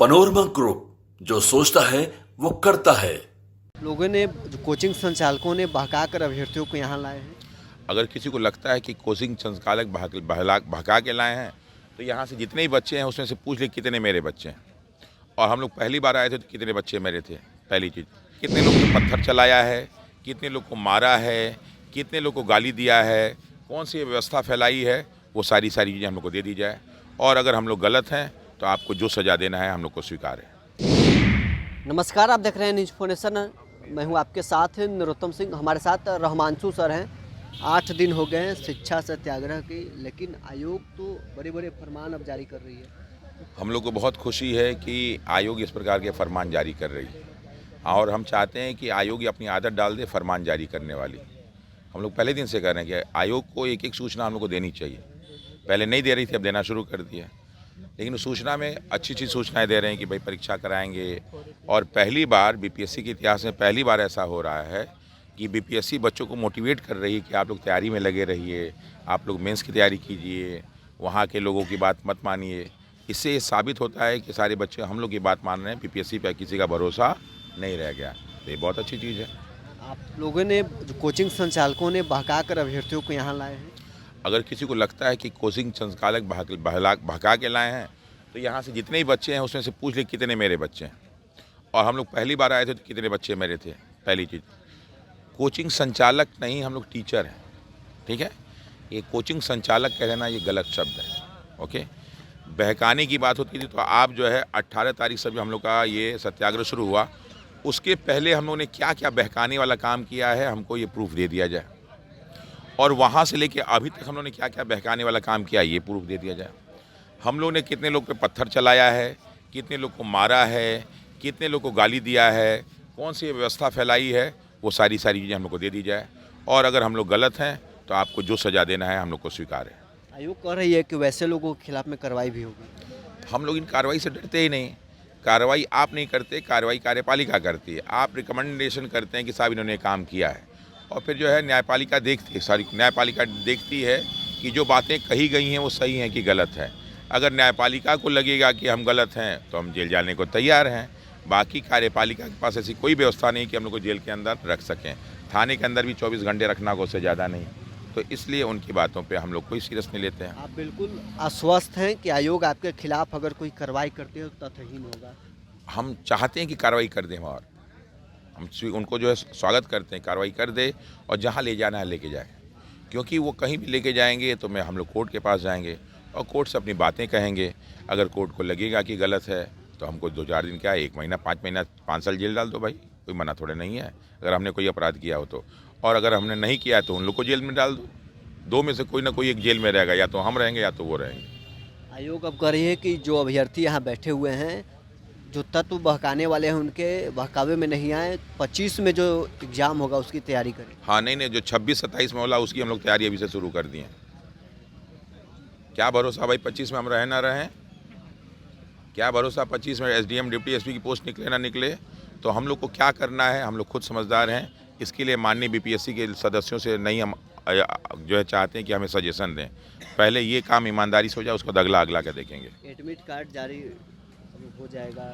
Panorama group, जो सोचता है वो करता है। लोगों ने कोचिंग संचालकों ने बहकाकर अभ्यर्थियों को यहाँ लाए हैं। अगर किसी को लगता है कि कोचिंग संचालक भगा के लाए हैं तो यहाँ से जितने ही बच्चे हैं उसमें से पूछ ले कितने मेरे बच्चे हैं। और हम लोग पहली बार आए थे तो कितने बच्चे मेरे थे। पहली चीज़, कितने लोग को पत्थर चलाया है, कितने लोग को मारा है, कितने लोग को गाली दिया है, कौन सी व्यवस्था फैलाई है, वो सारी चीज़ें हम लोग को दे दी जाए। और अगर हम लोग गलत हैं तो आपको जो सज़ा देना है हम लोग को स्वीकार है। नमस्कार, आप देख रहे हैं न्यूज़ फोनेशन। मैं हूं आपके साथ नरोत्तम सिंह। हमारे साथ रहमांशु सर हैं। 8 दिन हो गए हैं शिक्षा सत्याग्रह की, लेकिन आयोग तो बड़े बड़े फरमान अब जारी कर रही है। हम लोग को बहुत खुशी है कि आयोग इस प्रकार के फरमान जारी कर रही है और हम चाहते हैं कि आयोग अपनी आदत डाल दे फरमान जारी करने वाली। हम लोग पहले दिन से कह रहे हैं कि आयोग को एक एक सूचना हम लोग को देनी चाहिए। पहले नहीं दे रही थी, अब देना शुरू कर दिया। लेकिन उस सूचना में अच्छी सूचनाएं दे रहे हैं कि भाई परीक्षा कराएंगे। और पहली बार बीपीएससी के इतिहास में पहली बार ऐसा हो रहा है कि बीपीएससी बच्चों को मोटिवेट कर रही है कि आप लोग तैयारी में लगे रहिए, आप लोग मेंस की तैयारी कीजिए, वहाँ के लोगों की बात मत मानिए। इससे ये साबित होता है कि सारे बच्चे हम लोग की बात मान रहे हैं, बीपीएससी पर किसी का भरोसा नहीं रह गया। तो ये बहुत अच्छी चीज़ है। आप लोगों ने कोचिंग संचालकों ने बहकाकर अभ्यर्थियों को यहाँ लाए हैं। अगर किसी को लगता है कि कोचिंग संचालक भगा के लाए हैं तो यहाँ से जितने ही बच्चे हैं उसमें से पूछ ले कितने मेरे बच्चे हैं। और हम लोग पहली बार आए थे तो कितने बच्चे मेरे थे। पहली चीज़, कोचिंग संचालक नहीं, हम लोग टीचर हैं, ठीक है। ये कोचिंग संचालक कह देना ये गलत शब्द है, ओके। बहकाने की बात होती थी तो आप जो है 18 तारीख से हम लोग का ये सत्याग्रह शुरू हुआ, उसके पहले हम लोगों ने क्या क्या बहकाने वाला काम किया है हमको ये प्रूफ दे दिया जाए। और वहाँ से लेके अभी तक हम लोगों ने क्या क्या बहकाने वाला काम किया ये प्रूफ दे दिया जाए। हम लोग ने कितने लोग पे पत्थर चलाया है, कितने लोग को मारा है, कितने लोग को गाली दिया है, कौन सी व्यवस्था फैलाई है, वो सारी चीज़ें हम लोग को दे दी जाए। और अगर हम लोग गलत हैं तो आपको जो सज़ा देना है हम लोग को स्वीकार है। आयोग कह रही है कि वैसे लोगों के खिलाफ में कार्रवाई भी होगी। हम लोग इन कार्रवाई से डरते ही नहीं। कार्रवाई आप नहीं करते, कार्रवाई कार्यपालिका करती है। आप रिकमेंडेशन करते हैं कि साहब इन्होंने काम किया है, और फिर जो है न्यायपालिका देखती है, सारी न्यायपालिका देखती है कि जो बातें कही गई हैं वो सही हैं कि गलत है। अगर न्यायपालिका को लगेगा कि हम गलत हैं तो हम जेल जाने को तैयार हैं। बाकी कार्यपालिका के पास ऐसी कोई व्यवस्था नहीं कि हम लोग को जेल के अंदर रख सकें। थाने के अंदर भी 24 घंटे रखना को उससे ज़्यादा नहीं। तो इसलिए उनकी बातों पे हम लोग कोई सीरियस नहीं लेते हैं। आप बिल्कुल आश्वस्त हैं कि आयोग आपके खिलाफ अगर कोई कार्रवाई करते हो तो तथ्यहीन होगा। हम चाहते हैं कि कार्रवाई कर दें और हम उनको जो है स्वागत करते हैं, कार्रवाई कर दे और जहाँ ले जाना है लेके जाए। क्योंकि वो कहीं भी लेके जाएंगे तो हम लोग कोर्ट के पास जाएंगे और कोर्ट से अपनी बातें कहेंगे। अगर कोर्ट को लगेगा कि गलत है तो हमको 2-4 दिन क्या, 1 महीना, 5 महीना, 5 साल जेल डाल दो भाई, कोई मना थोड़े नहीं है अगर हमने कोई अपराध किया हो तो। और अगर हमने नहीं किया है तो उन लोग को जेल में डाल दो। दो में से कोई ना कोई एक जेल में रहेगा, या तो हम रहेंगे या तो वो रहेंगे। आयोग अब कह रही है कि जो अभ्यर्थी यहाँ बैठे हुए हैं, जो तत्व बहकाने वाले हैं, उनके बहकावे में नहीं आए। 25 में जो एग्ज़ाम होगा उसकी तैयारी करें। हाँ, नहीं, जो 26-27 में होला उसकी हम लोग तैयारी अभी से शुरू कर दिए हैं। क्या भरोसा भाई 25 में हम रहे ना रहें, क्या भरोसा 25 में एसडीएम डिप्टी एसपी की पोस्ट निकले ना निकले। तो हम लोग को क्या करना है हम लोग खुद समझदार हैं। इसके लिए माननीय बीपीएससी के सदस्यों से नहीं हम जो है चाहते हैं कि हमें सजेशन दें। पहले ये काम ईमानदारी से हो जाए, उसको अगला के देखेंगे। एडमिट कार्ड जारी हो जाएगा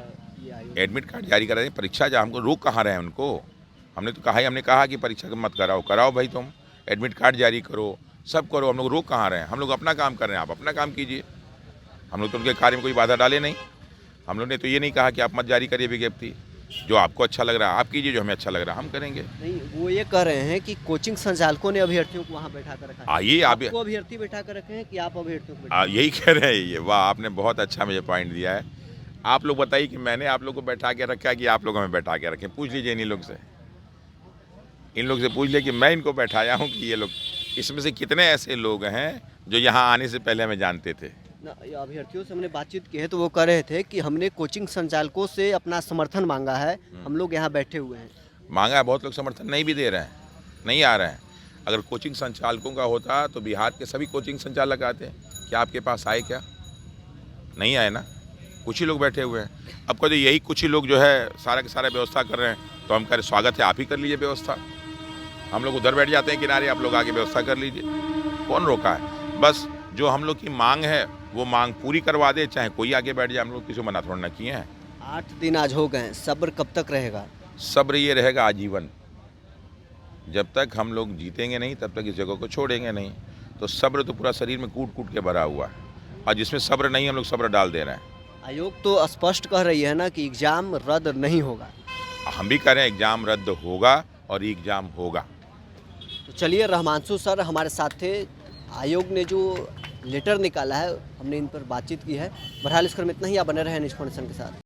ये आयोग। एडमिट कार्ड जारी करा दें। परीक्षा जा हमको रोक कहाँ रहे हैं उनको। हमने तो कहा ही, हमने कहा कि परीक्षा मत कराओ भाई, तुम एडमिट कार्ड जारी करो, सब करो। हम लोग रोक कहाँ रहे हैं, हम लोग अपना काम कर रहे हैं, आप अपना काम कीजिए। हम लोग तो उनके कार्य में कोई बाधा डाले नहीं। हम लोग ने तो ये नहीं कहा कि आप मत जारी करिए विज्ञप्ति। जो आपको अच्छा लग रहा है आप कीजिए, जो हमें अच्छा लग रहा है हम करेंगे। नहीं, वो ये कह रहे हैं कि कोचिंग संचालकों ने अभ्यर्थियों को वहाँ बैठा कर रखा है। आइए, आप आपको अभ्यर्थी बैठा कर रखे हैं कि आप अभ्यर्थियों को? यही कह रहे हैं ये। वाह, आपने बहुत अच्छा मुझे पॉइंट दिया है। आप लोग बताइए कि मैंने आप लोग को बैठा के रखा है कि आप लोग हमें बैठा के रखें। पूछ लीजिए इन लोग से, इन लोग से पूछ लीजिए कि मैं इनको बैठाया हूँ कि ये लोग। इसमें से कितने ऐसे लोग हैं जो यहाँ आने से पहले हमें जानते थे। अभ्यर्थियों से हमने बातचीत की है तो वो कह रहे थे कि हमने कोचिंग संचालकों से अपना समर्थन मांगा है, हम लोग यहाँ बैठे हुए हैं। मांगा है, बहुत लोग समर्थन नहीं भी दे रहे हैं, नहीं आ रहे हैं। अगर कोचिंग संचालकों का होता तो बिहार के सभी कोचिंग संचालक आते। क्या आपके पास आए? क्या नहीं आए ना, कुछ ही लोग बैठे हुए हैं। अब कभी यही कुछ ही लोग जो है सारा के सारा व्यवस्था कर रहे हैं तो हम कह रहे स्वागत है, आप ही कर लीजिए व्यवस्था। हम लोग उधर बैठ जाते हैं किनारे, आप लोग आगे व्यवस्था कर लीजिए। कौन रोका है? बस जो हम लोग की मांग है वो मांग पूरी करवा दे, चाहे कोई आगे बैठ जाए। हम लोग किसी को मना थोड़ा ना किए हैं। 8 दिन आज हो गए हैं, सब्र कब तक रहेगा? सब्र ये रहेगा आजीवन। जब तक हम लोग जीतेंगे नहीं तब तक इस जगह को छोड़ेंगे नहीं। तो सब्र तो पूरा शरीर में कूट कूट के भरा हुआ है, और जिसमें सब्र नहीं हम लोग सब्र डाल दे रहे हैं। आयोग तो स्पष्ट कह रही है ना कि एग्जाम रद्द नहीं होगा। हम भी कह रहे हैं एग्ज़ाम रद्द होगा और एग्ज़ाम होगा। तो चलिए, रहमांशु सर हमारे साथ थे। आयोग ने जो लेटर निकाला है, हमने इन पर बातचीत की है। बहरहाल इस क्रम में इतना ही, आप बने रहें न्यूज़ फाउंडेशन के साथ।